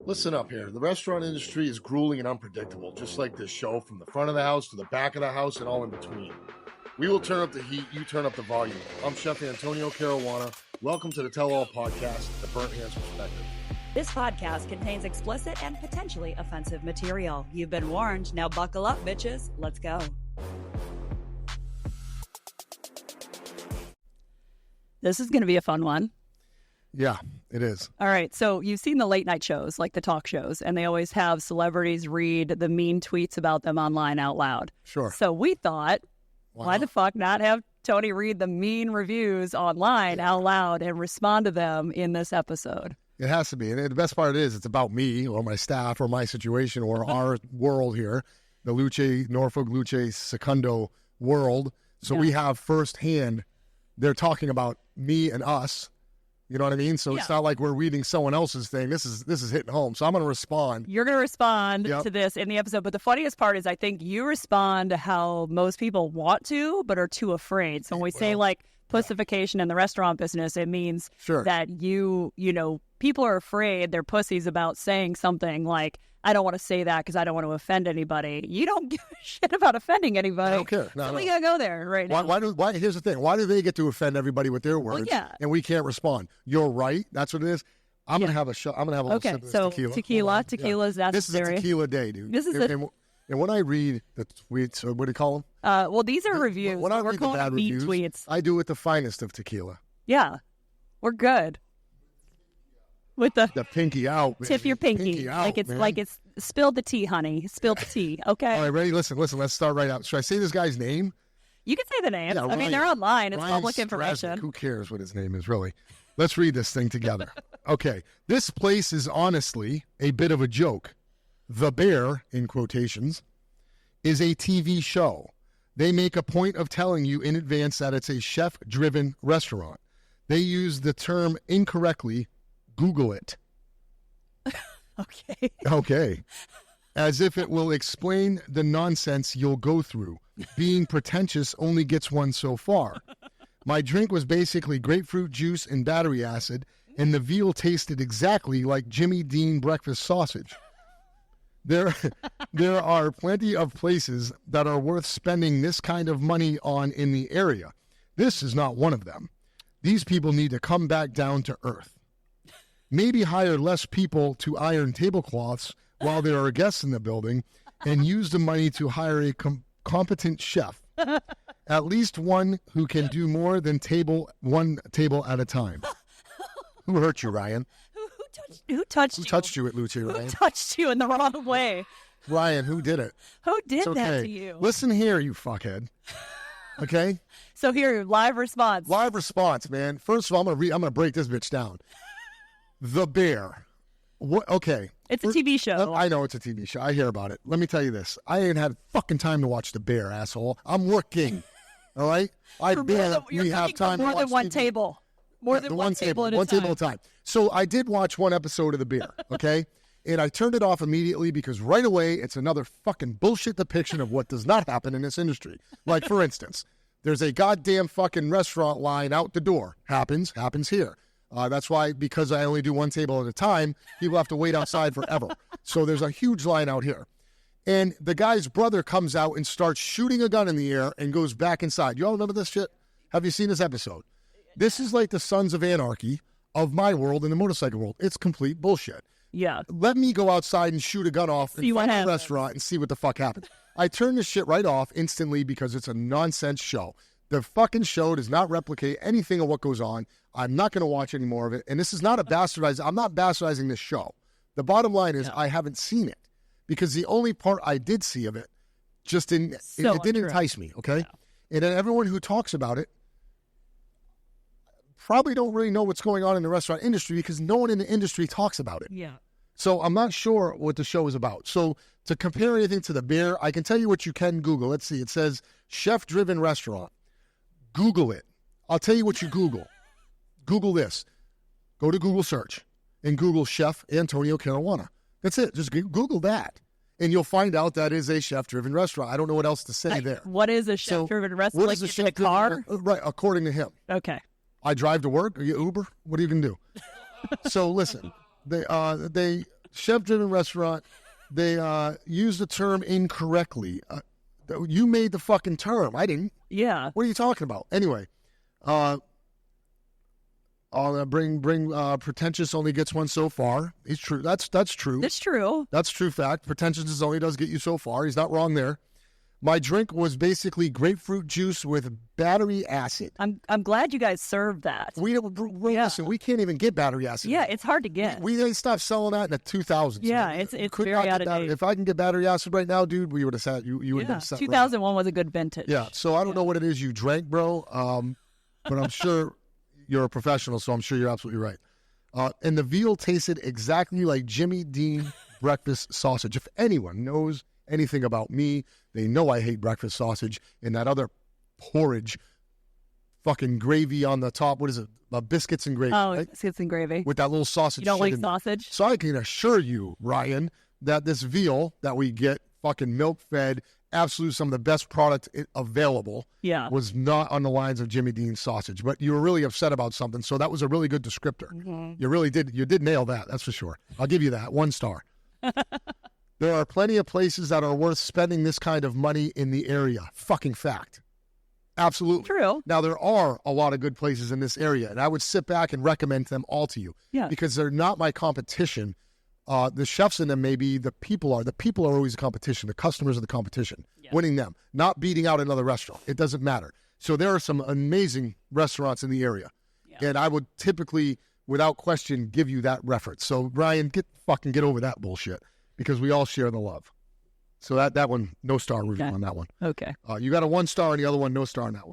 Listen up here. The restaurant industry is grueling and unpredictable, just like this show, from the front of the house to the back of the house and all in between. We will turn up the heat, you turn up the volume. I'm Chef Antonio Caruana. Welcome to the Tell All Podcast, The Burnt Hands Perspective. This podcast contains explicit and potentially offensive material. You've been warned. Now buckle up, bitches. Let's go. This is going to be a fun one. Yeah, it is. All right. So you've seen the late night shows, like the talk shows, and they always have celebrities read the mean tweets about them online out loud. Sure. So we thought, why the fuck not have Tony read the mean reviews online out loud and respond to them in this episode? It has to be. And the best part is it's about me or my staff or my situation or our world here, the Norfolk Luce Secundo world. So we have firsthand, they're talking about me and us. You know what I mean? So it's not like we're reading someone else's thing. This is hitting home. So I'm going to respond. You're going to respond to this in the episode. But the funniest part is I think you respond to how most people want to but are too afraid. So when we say like pussification in the restaurant business, it means that you know, people are afraid, they're pussies about saying something like, I don't want to say that because I don't want to offend anybody. You don't give a shit about offending anybody. I don't care. No, we got to go there right now. Why? Here's the thing. Why do they get to offend everybody with their words and we can't respond? You're right. That's what it is. I'm going to have a shot. I'm going to have a little sip of this tequila. Tequila is necessary. This is a tequila day, dude. This is and when I read the tweets, or what do you call them? Well, these are reviews. When I read the bad reviews, tweets. I do it the finest of tequila. Yeah. We're good. With the pinky out, man. Tip your pinky out, like it's spilled the tea, honey. Spilled the tea. Okay. All right, ready? Listen. Let's start right out. Should I say this guy's name? You can say the name. Yeah, I mean, they're online. It's Ryan public information. Strasnick. Who cares what his name is, really? Let's read this thing together. Okay. This place is honestly a bit of a joke. The Bear, in quotations, is a TV show. They make a point of telling you in advance that it's a chef-driven restaurant. They use the term incorrectly. Google it. Okay. As if it will explain the nonsense you'll go through. Being pretentious only gets one so far. My drink was basically grapefruit juice and battery acid, and the veal tasted exactly like Jimmy Dean breakfast sausage. There are plenty of places that are worth spending this kind of money on in the area. This is not one of them. These people need to come back down to earth. Maybe hire less people to iron tablecloths while there are guests in the building, and use the money to hire a competent chef. At least one who can do more than one table at a time. Who hurt you, Ryan? Who touched you? Who touched you at Luce, Ryan? Who touched you in the wrong way? Ryan, who did it? Who did that to you? Listen here, you fuckhead. Okay? So here, live response. Live response, man. First of all, I'm gonna break this bitch down. The Bear. What? Okay. It's a TV show. I know it's a TV show. I hear about it. Let me tell you this. I ain't had fucking time to watch The Bear, asshole. I'm working. All right? I barely have time to watch more than one table. More than one table at a time. One table at a time. So I did watch one episode of The Bear, okay? And I turned it off immediately because right away it's another fucking bullshit depiction of what does not happen in this industry. Like, for instance, there's a goddamn fucking restaurant line out the door. Happens here. That's why, because I only do one table at a time, people have to wait outside forever. So there's a huge line out here. And the guy's brother comes out and starts shooting a gun in the air and goes back inside. You all remember this shit? Have you seen this episode? This is like the Sons of Anarchy of my world and the motorcycle world. It's complete bullshit. Yeah. Let me go outside and shoot a gun off in front of the restaurant and see what the fuck happens. I turn this shit right off instantly because it's a nonsense show. The fucking show does not replicate anything of what goes on. I'm not going to watch any more of it. And this is not a bastardizing. I'm not bastardizing this show. The bottom line is I haven't seen it because the only part I did see of it just didn't, it didn't entice me. Okay. Yeah. And then everyone who talks about it probably don't really know what's going on in the restaurant industry because no one in the industry talks about it. Yeah. So I'm not sure what the show is about. So to compare anything to The Bear, I can tell you what you can Google. Let's see. It says chef-driven restaurant. Google it. I'll tell you what you Google. Google this. Go to Google search and Google Chef Antonio Caruana. That's it. Just Google that. And you'll find out that is a chef-driven restaurant. I don't know what else to say there. What is a chef-driven restaurant? What is a chef-driven car? Right, according to him. Okay. I drive to work. Are you Uber? What are you going to do? So listen, they chef-driven restaurant. They use the term incorrectly. You made the fucking term. I didn't. Yeah. What are you talking about? Anyway, I'll bring pretentious only gets one so far. It's true. That's true. It's true. That's true fact. Pretentious only does get you so far. He's not wrong there. My drink was basically grapefruit juice with battery acid. I'm glad you guys served that. Listen, we can't even get battery acid. Yeah, it's hard to get. They stopped selling that in the 2000s. Yeah, it's very out of date. If I can get battery acid right now, dude, we would have said you would have set 2001 was a good vintage. Yeah, so I don't know what it is you drank, bro, but I'm sure you're a professional, so I'm sure you're absolutely right. And the veal tasted exactly like Jimmy Dean breakfast sausage. If anyone knows anything about me, they know I hate breakfast sausage and that other porridge, fucking gravy on the top. What is it? Biscuits and gravy. Oh, right? Biscuits and gravy. With that little sausage. You don't like sausage? So I can assure you, Ryan, that this veal that we get, fucking milk-fed, absolute some of the best product available, was not on the lines of Jimmy Dean's sausage. But you were really upset about something, so that was a really good descriptor. Mm-hmm. You really did. You did nail that, that's for sure. I'll give you that. 1 star. There are plenty of places that are worth spending this kind of money in the area. Fucking fact. Absolutely. True. Now, there are a lot of good places in this area, and I would sit back and recommend them all to you. Yeah. Because they're not my competition. The chefs in them maybe, the people are. The people are always the competition. The customers are the competition. Yeah. Winning them. Not beating out another restaurant. It doesn't matter. So there are some amazing restaurants in the area. Yeah. And I would typically, without question, give you that reference. So, Ryan, get over that bullshit. Because we all share the love. So that one, no star review on that one. Okay. You got a 1 star and the other one, no star on that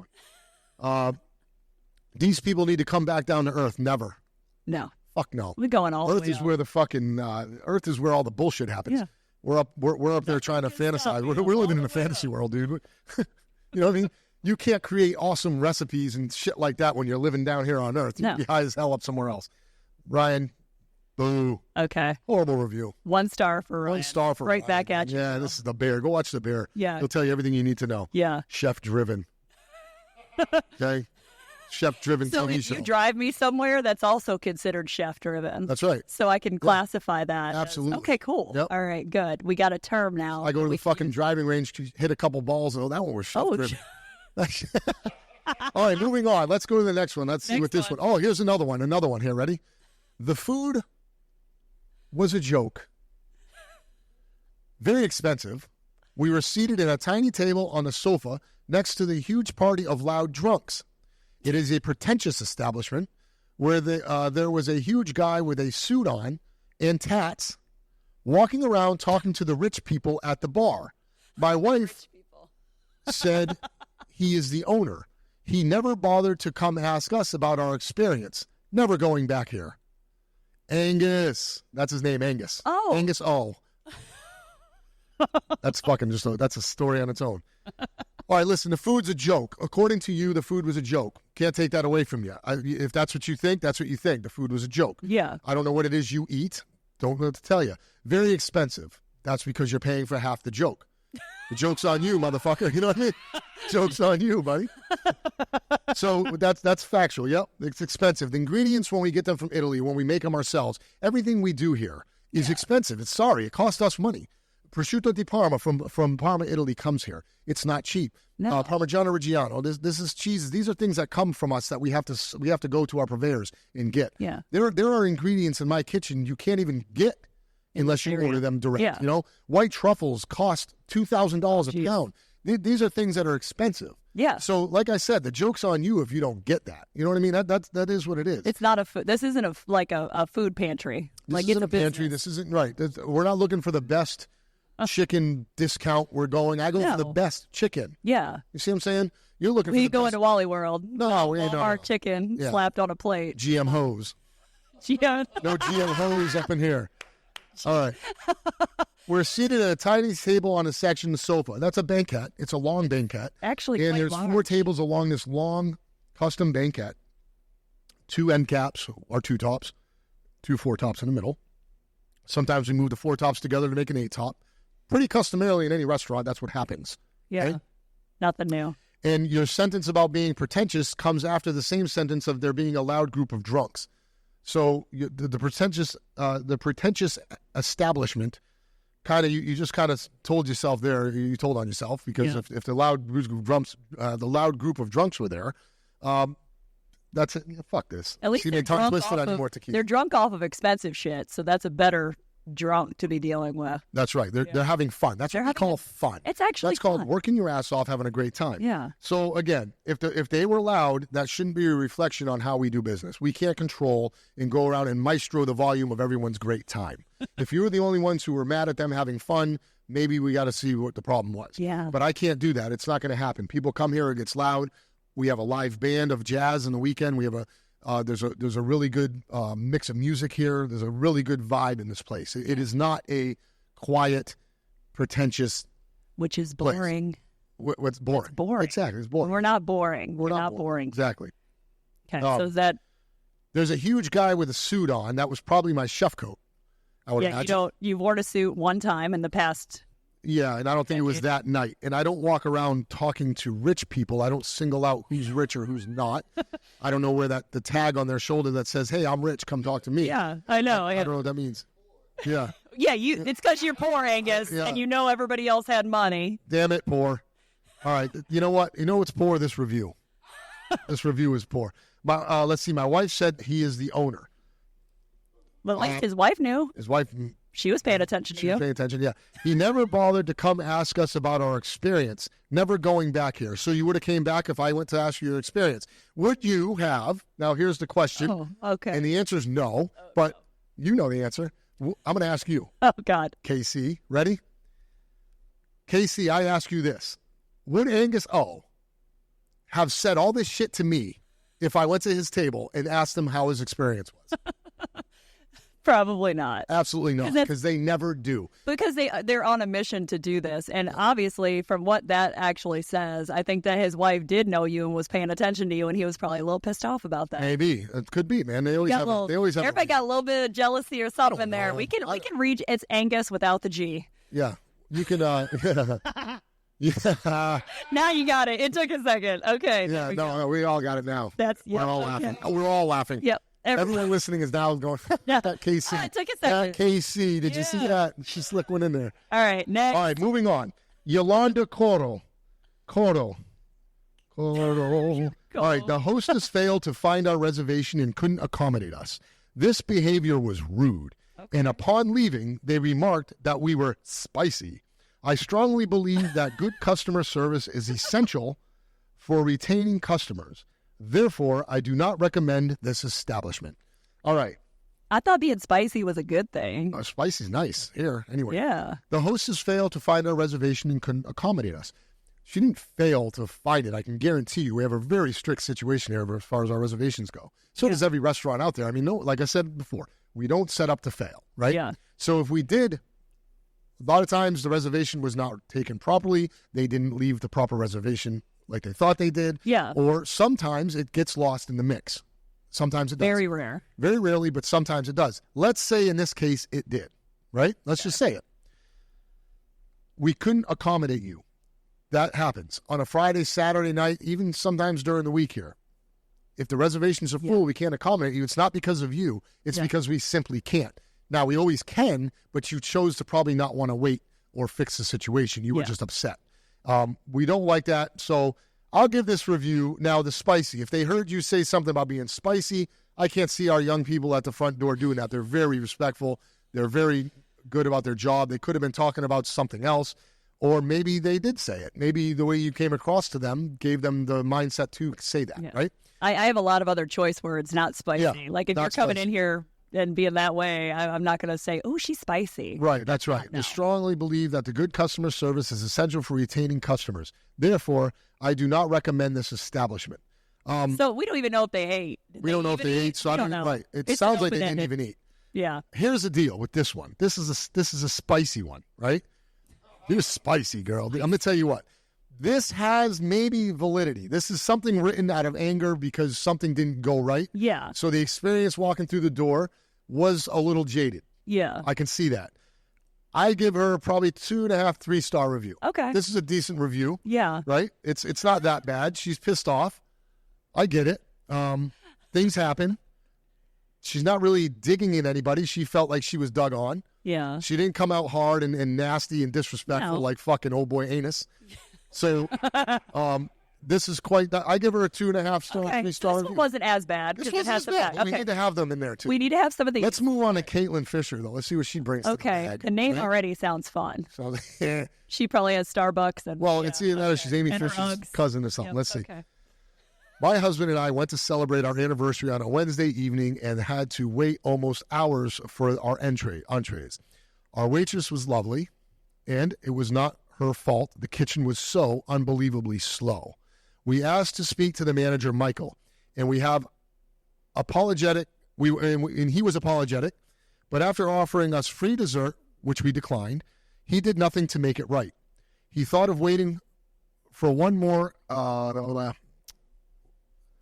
one. These people need to come back down to earth. Never. No. Fuck no. We're going all Earth is where the fucking Earth is where all the bullshit happens. Yeah. We're up there trying to fantasize. We're living in a fantasy world, dude. You know what I mean? You can't create awesome recipes and shit like that when you're living down here on Earth. You'd be high as hell up somewhere else. Ryan. Boo. Okay. Horrible review. 1 star for Ryan. 1 star for Right Ryan. back at you. Yeah, this is The Bear. Go watch The Bear. Yeah. He'll tell you everything you need to know. Yeah. Chef-driven. Okay? Chef-driven so TV if show. you drive me somewhere, that's also considered chef-driven. That's right. So I can classify that. Absolutely. Okay, cool. Yep. All right, good. We got a term now. I go to the fucking driving range to hit a couple balls, and that one was chef-driven. All right, moving on. Let's go to the next one. Let's see what this one. Oh, here's another one. Another one here. Ready? The food was a joke. Very expensive. We were seated at a tiny table on a sofa next to the huge party of loud drunks. It is a pretentious establishment where there was a huge guy with a suit on and tats walking around talking to the rich people at the bar. My wife said he is the owner. He never bothered to come ask us about our experience. Never going back here. Angus. That's his name, Angus. Oh. Angus O. That's fucking that's a story on its own. All right, listen, the food's a joke. According to you, the food was a joke. Can't take that away from you. If that's what you think, that's what you think. The food was a joke. Yeah. I don't know what it is you eat. Don't know what to tell you. Very expensive. That's because you're paying for half the joke. The joke's on you, motherfucker. You know what I mean? Joke's on you, buddy. So that's factual. Yep, it's expensive. The ingredients, when we get them from Italy, when we make them ourselves, everything we do here is expensive. It's sorry. It costs us money. Prosciutto di Parma from Parma, Italy comes here. It's not cheap. No. Parmigiano Reggiano. This is cheeses. These are things that come from us that we have to go to our purveyors and get. Yeah. There are ingredients in my kitchen you can't even get unless you order them direct. Yeah. You know, white truffles cost $2,000 a pound. These are things that are expensive. Yeah. So, like I said, the joke's on you if you don't get that. You know what I mean? That is what it is. It's not a food. This isn't a food pantry. This isn't a pantry. This isn't right. We're not looking for the best chicken discount. We're going. I go for the best chicken. Yeah. You see what I'm saying? You're looking. We for the go best. into Wally World. No, we ain't. Our chicken slapped on a plate. GM hose. Yeah. No GM hose up in here. All right. We're seated at a tiny table on a section sofa. That's a banquette. It's a long banquette. Actually, and there's large. 4 tables along this long custom banquette. 2 end caps or 2 tops. 2 4 tops in the middle. Sometimes we move the 4 tops together to make an 8 top. Pretty customarily in any restaurant, that's what happens. Yeah. Okay? Nothing new. And your sentence about being pretentious comes after the same sentence of there being a loud group of drunks. So the pretentious establishment, kind of you just kind of told yourself there. You told on yourself because if the loud group of drunks were there, that's it. Fuck this. At least they're drunk off of expensive shit, so that's a better drunk to be dealing with. That's right. They're having fun. That's what we call fun. It's actually that's called working your ass off, having a great time. Yeah. So again, if they were loud, that shouldn't be a reflection on how we do business. We can't control and go around and maestro the volume of everyone's great time. If you were the only ones who were mad at them having fun, maybe we got to see what the problem was. Yeah. But I can't do that. It's not going to happen. People come here, it gets loud. We have a live band of jazz on the weekend. We have there's a really good mix of music here. There's a really good vibe in this place. It is not a quiet, pretentious, which is boring. What's boring? It's boring. Exactly, it's boring. We're not boring. We're not boring. Exactly. Okay, so is that? There's a huge guy with a suit on. That was probably my chef coat. I would imagine. You've worn a suit one time in the past. Yeah, and I don't think it was that night. And I don't walk around talking to rich people. I don't single out who's rich or who's not. I don't know where the tag on their shoulder that says, "Hey, I'm rich, come talk to me." Yeah, I know. I don't know what that means. Yeah. Yeah, it's because you're poor, Angus, and you know everybody else had money. Damn it, poor. All right, you know what? You know what's poor? This review. This review is poor. Let's see. My wife said he is the owner. But his wife knew. His wife. She was paying attention to you. She was paying attention, yeah. He never bothered to come ask us about our experience, never going back here. So you would have came back if I went to ask you your experience. Would you have? Now, here's the question. Oh, okay. And the answer is no, but you know the answer. I'm going to ask you. Oh, God. KC, ready? KC, I ask you this. Would Angus O have said all this shit to me if I went to his table and asked him how his experience was? Probably not. Absolutely not, because they never do. Because they're on a mission to do this. And obviously, from what that actually says, I think that his wife did know you and was paying attention to you, and he was probably a little pissed off about that. Maybe. It could be, man. They always have everybody got a little bit of jealousy or something there. We can reach, it's Angus without the G. Yeah. You can, yeah. Now you got it. It took a second. Okay. Yeah, no, we all got it now. We're all laughing. We're all laughing. Yep. Everyone listening is now going, KC. It took a second. KC, did you see that? She slipped one in there. All right, next. All right, moving on. Yolanda Coro. All right, the hostess failed to find our reservation and couldn't accommodate us. This behavior was rude, and upon leaving, they remarked that we were spicy. I strongly believe that good customer service is essential for retaining customers. Therefore, I do not recommend this establishment. All right. I thought being spicy was a good thing. Spicy's nice. Here, anyway. Yeah. The hostess failed to find our reservation and couldn't accommodate us. She didn't fail to find it. I can guarantee you we have a very strict situation here as far as our reservations go. So does every restaurant out there. I mean, no, like I said before, we don't set up to fail, right? Yeah. So if we did, a lot of times the reservation was not taken properly. They didn't leave the proper reservation like they thought they did. Yeah. Or sometimes it gets lost in the mix. Sometimes it does. Very rare. Very rarely, but sometimes it does. Let's say in this case it did, right? Let's just say it. We couldn't accommodate you. That happens on a Friday, Saturday night, even sometimes during the week here. If the reservations are full, we can't accommodate you. It's not because of you. It's because we simply can't. Now, we always can, but you chose to probably not want to wait or fix the situation. You were just upset. We don't like that. So I'll give this review. Now, the spicy. If they heard you say something about being spicy, I can't see our young people at the front door doing that. They're very respectful. They're very good about their job. They could have been talking about something else, or maybe they did say it. Maybe the way you came across to them gave them the mindset to say that, right? I have a lot of other choice words, not spicy. Yeah, like if you're coming in here and being that way, I'm not going to say, oh, she's spicy. Right, that's right. No. I strongly believe that the good customer service is essential for retaining customers. Therefore, I do not recommend this establishment. So we don't even know if they ate. We don't know if they ate, so I don't know. Right. It sounds like they didn't even eat. Yeah. Here's the deal with this one. This is a spicy one, right? You're spicy, girl. I'm going to tell you what. This has maybe validity. This is something written out of anger because something didn't go right. Yeah. So the experience walking through the door was a little jaded. Yeah. I can see that. I give her probably 2.5, 3-star review. Okay. This is a decent review. Yeah. Right? It's not that bad. She's pissed off. I get it. Things happen. She's not really digging at anybody. She felt like she was dug on. Yeah. She didn't come out hard and nasty and disrespectful like fucking old boy anus. So, this is quite. I give her a 2.5 star, 3 star. This one wasn't as bad. This wasn't as bad. Okay. We need to have them in there too. We need to have some of these. Let's move on to Caitlin Fisher though. Let's see what she brings. Okay. To the bag, the name already sounds fun. So, she probably has Starbucks and. Well, it's either that or she's Amy Fisher's cousin or something. Yep. Let's see. Okay. My husband and I went to celebrate our anniversary on a Wednesday evening and had to wait almost hours for our entrees. Our waitress was lovely, and it was not her fault. The kitchen was so unbelievably slow. We asked to speak to the manager, Michael, and we have apologetic. And he was apologetic, but after offering us free dessert, which we declined, he did nothing to make it right. He thought of waiting for one more.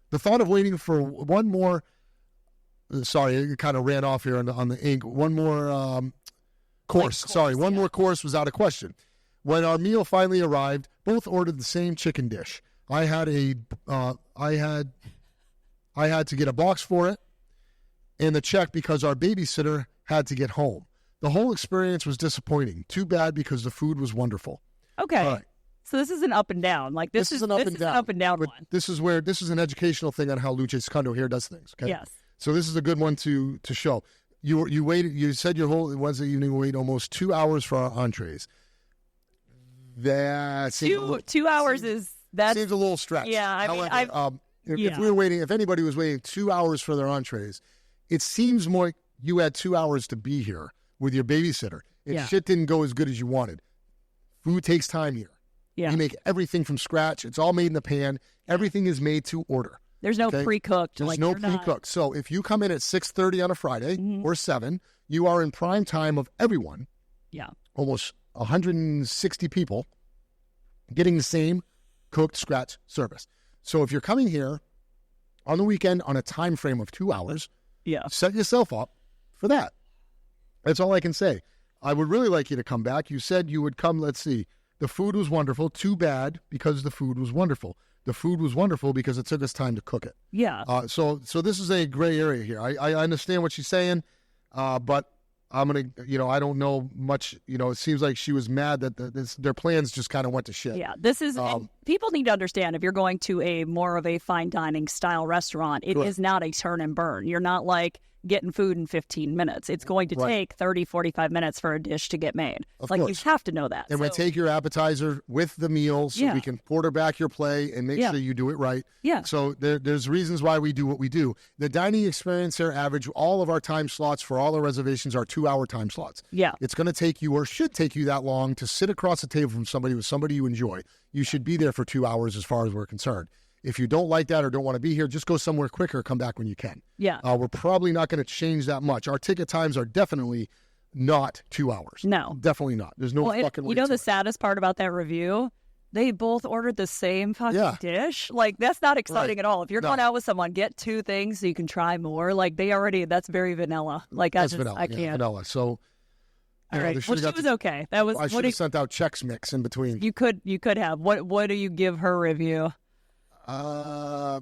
The thought of waiting for one more. Sorry, it kind of ran off here on the ink. One more course. One more course was out of question. When our meal finally arrived, both ordered the same chicken dish. I had to get a box for it and the check because our babysitter had to get home. The whole experience was disappointing. Too bad because the food was wonderful. Okay. All right. So this is an up and down. Like this is an up and down one. This is an educational thing on how Luce Secondo here does things. Okay. Yes. So this is a good one to show. You waited. You said your whole Wednesday evening wait almost 2 hours for our entrees. That seems 2 hours seems a little stretched. Yeah. However, if we were waiting, if anybody was waiting 2 hours for their entrees, it seems more you had 2 hours to be here with your babysitter. And shit didn't go as good as you wanted. Food takes time here. Yeah. You make everything from scratch. It's all made in the pan. Everything is made to order. There's no pre-cooked. There's no pre-cooked. So if you come in at 6:30 on a Friday or 7, you are in prime time of everyone. Yeah. Almost 160 people getting the same cooked scratch service. So if you're coming here on the weekend on a time frame of 2 hours, set yourself up for that. That's all I can say. I would really like you to come back. You said you would come. Let's see. The food was wonderful. Too bad because the food was wonderful. The food was wonderful because it took us time to cook it. Yeah. So this is a gray area here. I understand what she's saying, but I'm going to, I don't know much. It seems like she was mad that their plans just kind of went to shit. Yeah. This is, people need to understand if you're going to a more of a fine dining style restaurant, it is not a turn and burn. You're not like getting food in 15 minutes. It's going to take 30, 45 minutes for a dish to get made. Of course. You have to know that. And we take your appetizer with the meal so we can quarterback your play and make sure you do it right. Yeah. So there's reasons why we do what we do. The dining experience here, average, all of our time slots for all our reservations are 2-hour time slots. Yeah. It's going to take you or should take you that long to sit across the table from somebody with somebody you enjoy. You should be there for 2 hours as far as we're concerned. If you don't like that or don't want to be here, just go somewhere quicker, come back when you can. Yeah. We're probably not going to change that much. Our ticket times are definitely not 2 hours. No. Definitely not. There's no fucking way. You know the saddest part about that review? They both ordered the same fucking dish. Like, that's not exciting at all. If you're going out with someone, get 2 things so you can try more. Like, that's very vanilla. Like, that's vanilla. I can't. Vanilla. So, all right. Well, she was okay. That was. I should have sent out Chex Mix in between. You could have. What do you give her review? I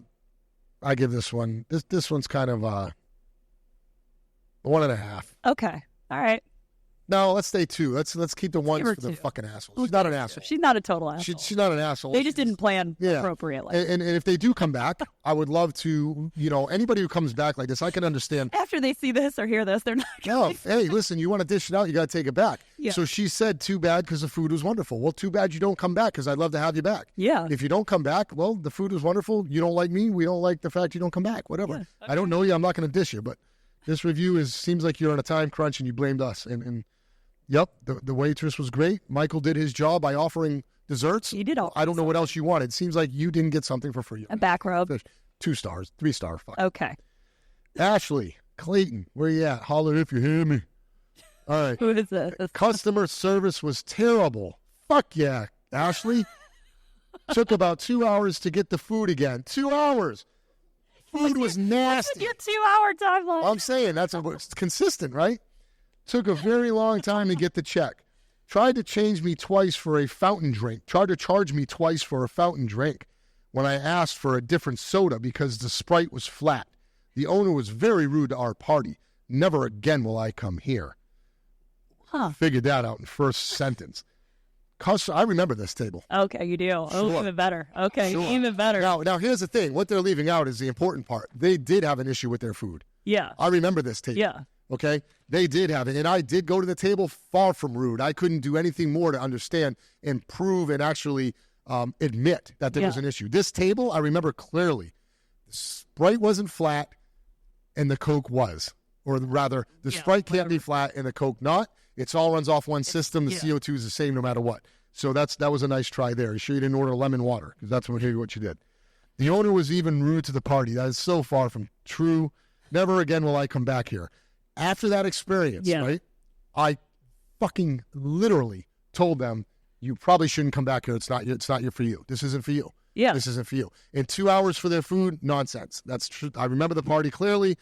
give this one. This one's kind of 1.5. Okay. All right. No, let's stay 2. Let's keep the ones for the fucking assholes. She's not an asshole. She's not a total asshole. She's not an asshole. They just didn't plan appropriately. And if they do come back, I would love to, anybody who comes back like this, I can understand. After they see this or hear this, they're not going to. No, hey, listen, you want to dish it out, you got to take it back. Yeah. So she said, too bad because the food was wonderful. Well, too bad you don't come back because I'd love to have you back. Yeah. If you don't come back, well, the food was wonderful. You don't like me. We don't like the fact you don't come back. Whatever. Yeah. Okay. I don't know you. I'm not going to dish you. But this review seems like you're on a time crunch and you blamed us. And yep, the waitress was great. Michael did his job by offering desserts. He did all. I don't know what else you wanted. It seems like you didn't get something for free. A back rub. 2 stars, 3 star. Fuck. Okay. Ashley Clayton, where you at? Holler if you hear me. All right. Who is this? Customer service was terrible. Fuck yeah, Ashley. Took about 2 hours to get the food again. 2 hours. Food was nasty. Your 2-hour timeline. I'm saying it's consistent, right? Took a very long time to get the check. Tried to charge me twice for a fountain drink when I asked for a different soda because the Sprite was flat. The owner was very rude to our party. Never again will I come here. Figured that out in first sentence. I remember this table. Okay, you do. Sure. Oh, even better. Okay, even better. Now, here's the thing. What they're leaving out is the important part. They did have an issue with their food. Yeah. I remember this table. Yeah. Okay? They did have it. And I did go to the table far from rude. I couldn't do anything more to understand and prove and actually admit that there was an issue. This table, I remember clearly. The Sprite wasn't flat and the Coke was. Or rather, the Sprite can't be flat and the Coke not. It all runs off one system. The CO2 is the same no matter what. So that was a nice try there. You sure you didn't order lemon water? Because that's what you did. The owner was even rude to the party. That is so far from true. Never again will I come back here. After that experience, right, I fucking literally told them, you probably shouldn't come back here. It's not for you. This isn't for you. Yeah. This isn't for you. In 2 hours for their food, nonsense. That's true. I remember the party clearly.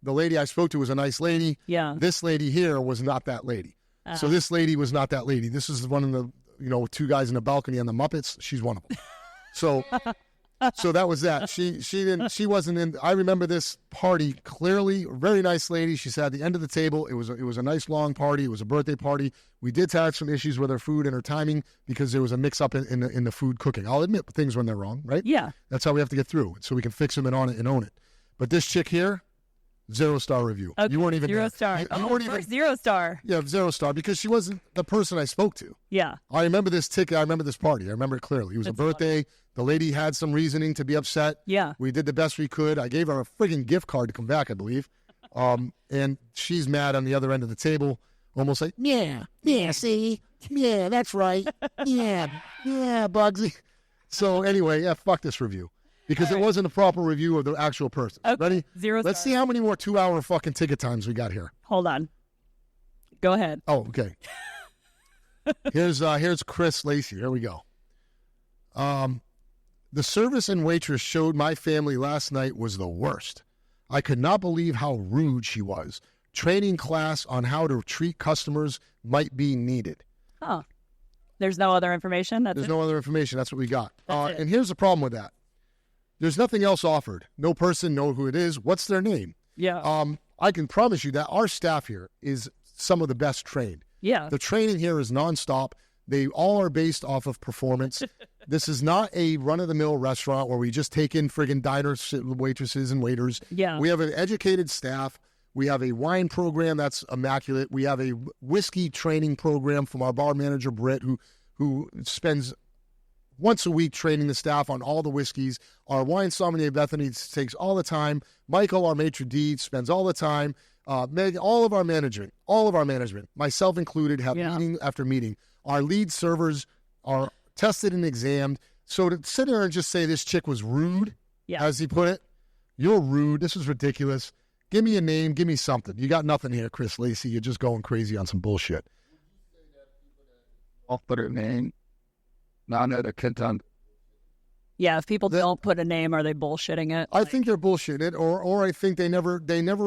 The lady I spoke to was a nice lady. Yeah. This lady here was not that lady. So this lady was not that lady. This is one of the, two guys in the balcony on the Muppets. She's one of them. So that was that. She wasn't in. I remember this party clearly. Very nice lady. She sat at the end of the table. It was a nice long party. It was a birthday party. We did have some issues with her food and her timing because there was a mix up in the food cooking. I'll admit things when they're wrong, right? Yeah. That's how we have to get through it, so we can fix them and own it. But this chick here, 0-star review. Okay. You weren't even 0-star. First 0-star. Yeah, 0-star because she wasn't the person I spoke to. Yeah. I remember this ticket. I remember this party. I remember it clearly. It was a birthday. Funny. The lady had some reasoning to be upset. Yeah. We did the best we could. I gave her a friggin' gift card to come back, I believe. And she's mad on the other end of the table, almost like, yeah, see? Yeah, that's right. Yeah, Bugsy. So anyway, fuck this review. Because it wasn't a proper review of the actual person. Okay. Ready? 0 Let's see how many more 2-hour fucking ticket times we got here. Hold on. Go ahead. Oh, okay. Here's Chris Lacey. Here we go. The service and waitress showed my family last night was the worst. I could not believe how rude she was. Training class on how to treat customers might be needed. Oh. There's no other information? There's no other information. That's what we got. That's it. And here's the problem with that. There's nothing else offered. No person know who it is. What's their name? Yeah. I can promise you that our staff here is some of the best trained. Yeah. The training here is nonstop. They all are based off of performance. This is not a run-of-the-mill restaurant where we just take in friggin' diners, waitresses, and waiters. Yeah. We have an educated staff. We have a wine program that's immaculate. We have a whiskey training program from our bar manager, Britt, who spends once a week training the staff on all the whiskeys. Our wine sommelier, Bethany, takes all the time. Michael, our maitre d', spends all the time. Meg, all of our management, myself included, have meeting after meeting. Our lead servers are tested and examined. So to sit there and just say this chick was rude, as he put it, you're rude. This is ridiculous. Give me a name. Give me something. You got nothing here, Chris Lacey. You're just going crazy on some bullshit. I'll put her name. Not at a content. Yeah, if people don't put a name, are they bullshitting it? I think they're bullshitting it, or I think they never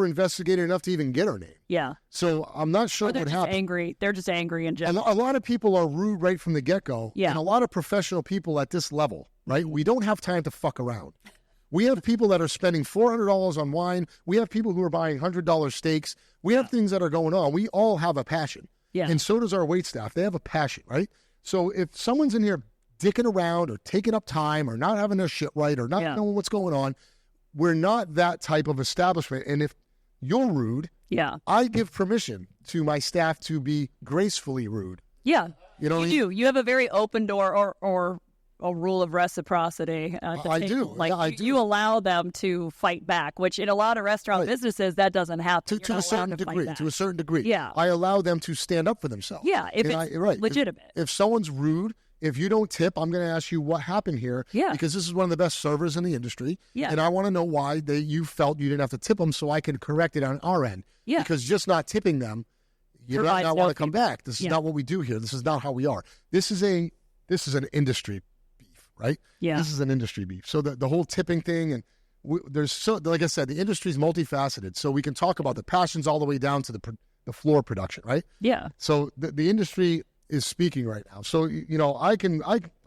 investigated enough to even get her name. Yeah. So I'm not sure what happened. Angry. They're just angry in general. And a lot of people are rude right from the get-go. Yeah. And a lot of professional people at this level, right? We don't have time to fuck around. We have people that are spending $400 on wine. We have people who are buying $100 steaks. We have things that are going on. We all have a passion. Yeah. And so does our waitstaff. They have a passion, right? So if someone's in here dicking around or taking up time or not having their shit right or not knowing what's going on, we're not that type of establishment. And if you're rude, I give permission to my staff to be gracefully rude. Yeah. You know what I mean? You have a very open door or a rule of reciprocity. I do. Like I do. You allow them to fight back, which in a lot of restaurant businesses, that doesn't happen. To a certain degree. To a certain degree. Yeah. I allow them to stand up for themselves. Yeah, if it's legitimate. If someone's rude, if you don't tip, I'm going to ask you what happened here. Yeah. Because this is one of the best servers in the industry. Yeah. And I want to know why you felt you didn't have to tip them so I can correct it on our end. Yeah. Because just not tipping them, you might not want to come back. This is not what we do here. This is not how we are. This is an industry beef, right? Yeah. This is an industry beef. So the whole tipping thing, and like I said, the industry is multifaceted. So we can talk about the passions all the way down to the floor production, right? Yeah. So the industry is speaking right now. So,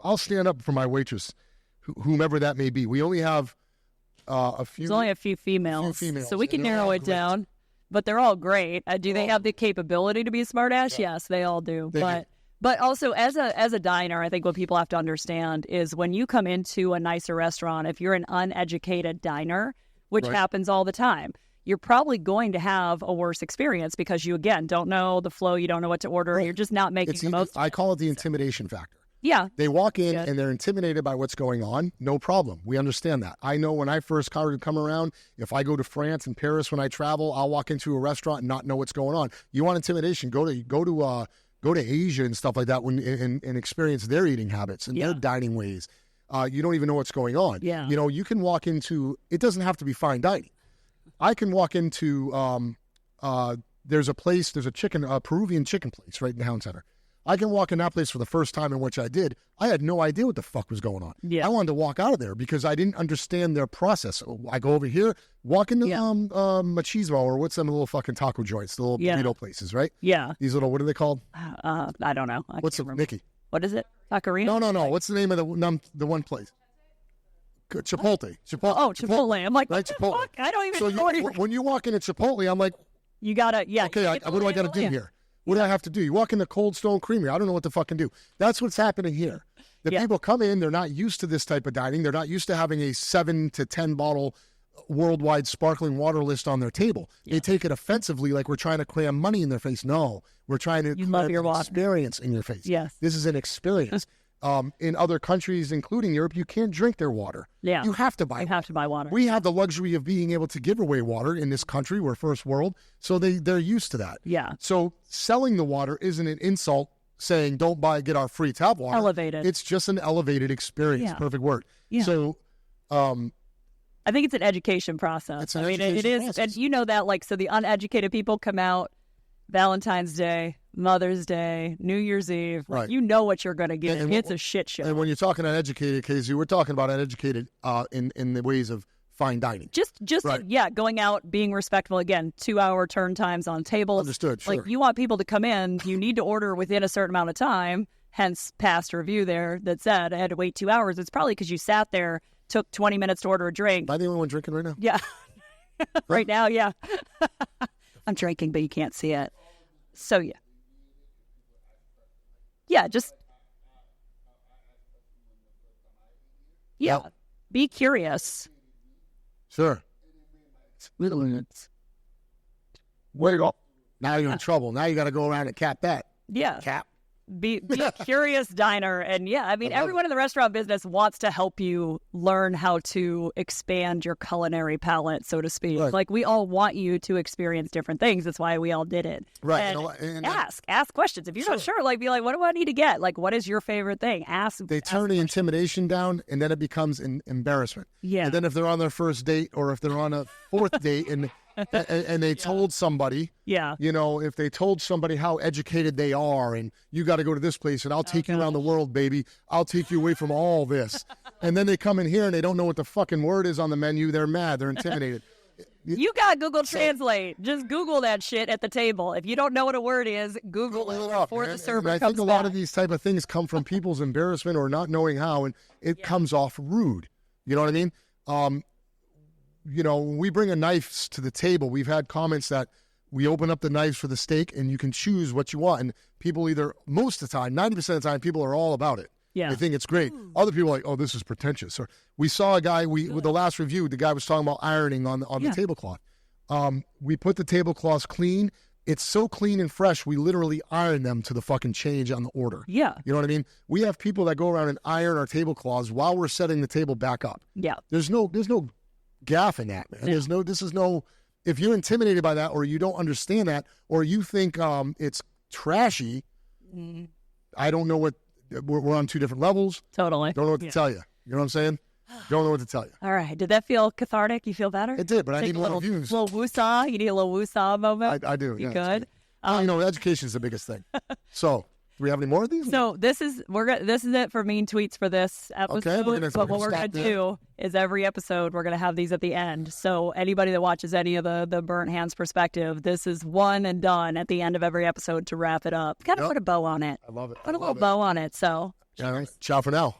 I'll stand up for my waitress, whomever that may be. We only have a few. There's only a few females. So we can narrow it down. but they're all great. Do they have the capability to be a smartass? Yeah. Yes, they all do. But also as a diner, I think what people have to understand is when you come into a nicer restaurant, if you're an uneducated diner, which happens all the time, you're probably going to have a worse experience because you, again, don't know the flow. You don't know what to order. You're just not making the most. I call it the intimidation factor. Yeah. They walk in and they're intimidated by what's going on. No problem. We understand that. I know when I first started to come around, if I go to France and Paris when I travel, I'll walk into a restaurant and not know what's going on. You want intimidation? Go to Asia and stuff like that and experience their eating habits and their dining ways. You don't even know what's going on. Yeah. You know, you can walk into, it doesn't have to be fine dining. I can walk into, there's a Peruvian chicken place right in the town center. I can walk in that place for the first time in which I did. I had no idea what the fuck was going on. Yeah. I wanted to walk out of there because I didn't understand their process. So I go over here, walk into Machismo, or what's them little fucking taco joints, the little burrito places, right? Yeah. These little, what are they called? I don't know. What's the, Nikki? What is it? Taqueria? No. What's the name of the one place? Chipotle. Oh, Chipotle. I'm like, right? Chipotle. Fuck? I don't even know. When you walk into Chipotle, I'm like, you gotta, okay, what do I gotta do here? What do I have to do? You walk into Cold Stone Creamery. I don't know what to fucking do. That's what's happening here. The people come in, they're not used to this type of dining. They're not used to having a 7 to 10 bottle worldwide sparkling water list on their table. They take it offensively like we're trying to cram money in their face. No, we're trying to love your water. Experience in your face. Yes. This is an experience. In other countries, including Europe, you can't drink their water. Yeah. You have to buy water. We have the luxury of being able to give away water in this country. We're first world. So they're used to that. Yeah. So selling the water isn't an insult saying don't get our free tap water. Elevated. It's just an elevated experience. Yeah. Perfect word. Yeah. So I think it's an education process. It is. Process. And you know that, like, so the uneducated people come out Valentine's Day, Mother's Day, New Year's Eve. Right. You know what you're going to get. It's a shit show. And when you're talking uneducated, Casey, we're talking about uneducated in the ways of fine dining. Just going out, being respectful. Again, 2-hour turn times on tables. Understood, sure. Like, you want people to come in, you need to order within a certain amount of time, hence past review there that said I had to wait 2 hours. It's probably because you sat there, took 20 minutes to order a drink. Am I the only one drinking right now? Yeah. Right now, yeah. I'm drinking, but you can't see it. So, yeah. Yeah, just... Yeah. Yep. Be curious. Sure. Wait up. Now you're in trouble. Now you got to go around and cap that. Yeah. Cap. Be a curious diner. And yeah, I mean, everyone in the restaurant business wants to help you learn how to expand your culinary palate, so to speak. Right. Like, we all want you to experience different things. That's why we all did it. Right. And ask questions. If you're not sure, like, be like, what do I need to get? Like, what is your favorite thing? They turn the intimidation down, and then it becomes an embarrassment. Yeah. And then if they're on their first date or if they're on a fourth date and they told somebody, you know, if they told somebody how educated they are and you got to go to this place and I'll take you around the world, baby. I'll take you away from all this. And then they come in here and they don't know what the fucking word is on the menu. They're mad. They're intimidated. You got Google Translate. Just Google that shit at the table. If you don't know what a word is, Google it before the server comes back. I think a lot of these type of things come from people's embarrassment or not knowing how, and it comes off rude. You know what I mean? You know, when we bring a knife to the table, we've had comments that we open up the knives for the steak and you can choose what you want. And people either, most of the time, 90% of the time, people are all about it. Yeah. They think it's great. Other people are like, oh, this is pretentious. Or we saw a guy, with the last review, the guy was talking about ironing on the tablecloth. We put the tablecloths clean. It's so clean and fresh, we literally iron them to the fucking change on the order. Yeah. You know what I mean? We have people that go around and iron our tablecloths while we're setting the table back up. Yeah. There's no gaff in that, man. No. If you're intimidated by that or you don't understand that or you think it's trashy, I don't know what, we're on two different levels. Totally. Don't know what to tell you. You know what I'm saying? Don't know what to tell you. All right. Did that feel cathartic? You feel better? It did, but I need more views. A little woosah? You need a little woosah moment? I do. You good? You know, education is the biggest thing. So, do we have any more of these? So this is it for mean tweets for this episode. Okay, but what we're gonna do is every episode we're gonna have these at the end. So anybody that watches any of the Burnt Hands Perspective, this is one and done at the end of every episode to wrap it up. Gotta put a bow on it. I love it. Put a little bow on it. So all right. Ciao for now.